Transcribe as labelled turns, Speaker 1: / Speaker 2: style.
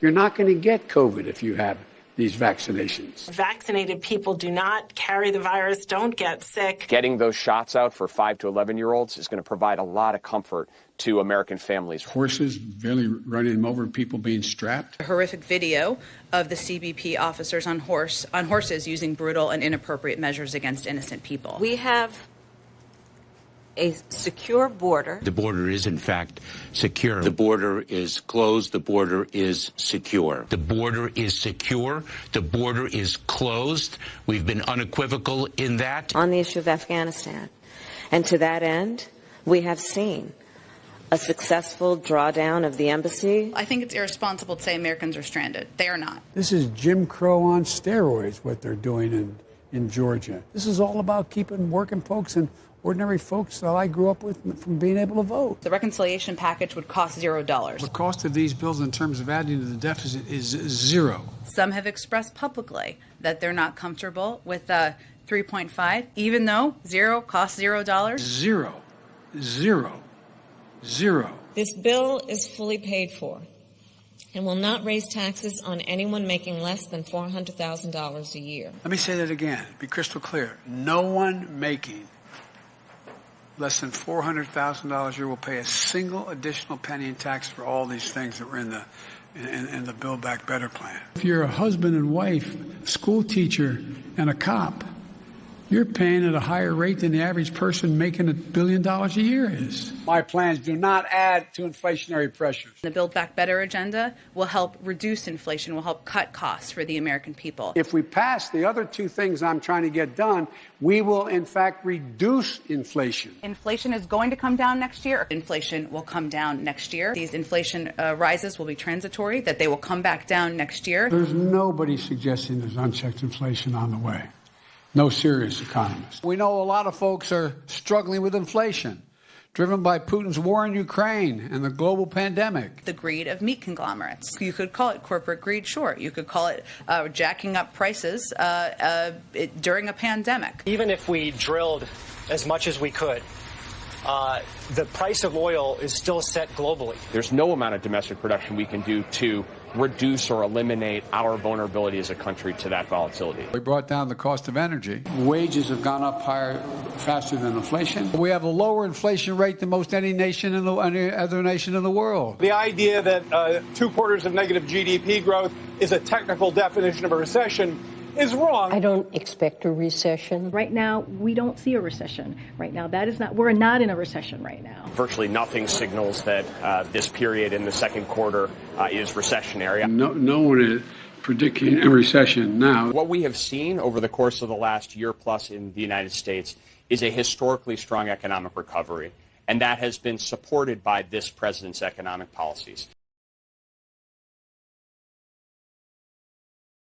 Speaker 1: You're not going to get COVID if you have these vaccinations.
Speaker 2: Vaccinated people do not carry the virus, don't get sick.
Speaker 3: Getting those shots out for 5 to 11-year-olds is going to provide a lot of comfort to American families.
Speaker 1: Horses barely running them over, people being strapped.
Speaker 4: A horrific video of the CBP officers on horses using brutal and inappropriate measures against innocent people.
Speaker 5: We have a secure border.
Speaker 6: The border is, in fact, secure. The border is closed. The border is secure. The border is secure. The border is closed. We've been unequivocal in that.
Speaker 5: On the issue of Afghanistan. And to that end, we have seen a successful drawdown of the embassy.
Speaker 4: I think it's irresponsible to say Americans are stranded. They are not.
Speaker 1: This is Jim Crow on steroids, what they're doing in Georgia. This is all about keeping working folks and ordinary folks that I grew up with from being able to vote.
Speaker 4: The reconciliation package would cost $0.
Speaker 1: The cost of these bills in terms of adding to the deficit is zero.
Speaker 4: Some have expressed publicly that they're not comfortable with 3.5, even though zero costs $0.
Speaker 1: Zero. Zero. Zero.
Speaker 7: This bill is fully paid for and will not raise taxes on anyone making less than $400,000 a year.
Speaker 1: Let me say that again, be crystal clear. No one making less than $400,000 a year will pay a single additional penny in tax for all these things that were in the Build Back Better plan. If you're a husband and wife, school teacher, and a cop, you're paying at a higher rate than the average person making $1 billion a year is. My plans do not add to inflationary pressures.
Speaker 4: The Build Back Better agenda will help reduce inflation, will help cut costs for the American people.
Speaker 1: If we pass the other two things I'm trying to get done, we will, in fact, reduce inflation.
Speaker 4: Inflation is going to come down next year. Inflation will come down next year. These inflation rises will be transitory, that they will come back down next year.
Speaker 1: There's nobody suggesting there's unchecked inflation on the way. No serious economist. We know a lot of folks are struggling with inflation, driven by Putin's war in Ukraine and the global pandemic.
Speaker 4: The greed of meat conglomerates. You could call it corporate greed, sure. You could call it jacking up prices during a pandemic.
Speaker 8: Even if we drilled as much as we could, the price of oil is still set globally.
Speaker 3: There's no amount of domestic production we can do to reduce or eliminate our vulnerability as a country to that volatility.
Speaker 1: We brought down the cost of energy. Wages have gone up higher, faster than inflation. We have a lower inflation rate than most any other nation in the world.
Speaker 9: The idea that 2 quarters of negative GDP growth is a technical definition of a recession is wrong.
Speaker 10: I don't expect a recession.
Speaker 11: Right now, we don't see a recession. Right now, we're not in a recession right now.
Speaker 3: Virtually nothing signals that this period in the second quarter is recessionary.
Speaker 1: No one is predicting a recession now.
Speaker 3: What we have seen over the course of the last year plus in the United States is a historically strong economic recovery, and that has been supported by this president's economic policies.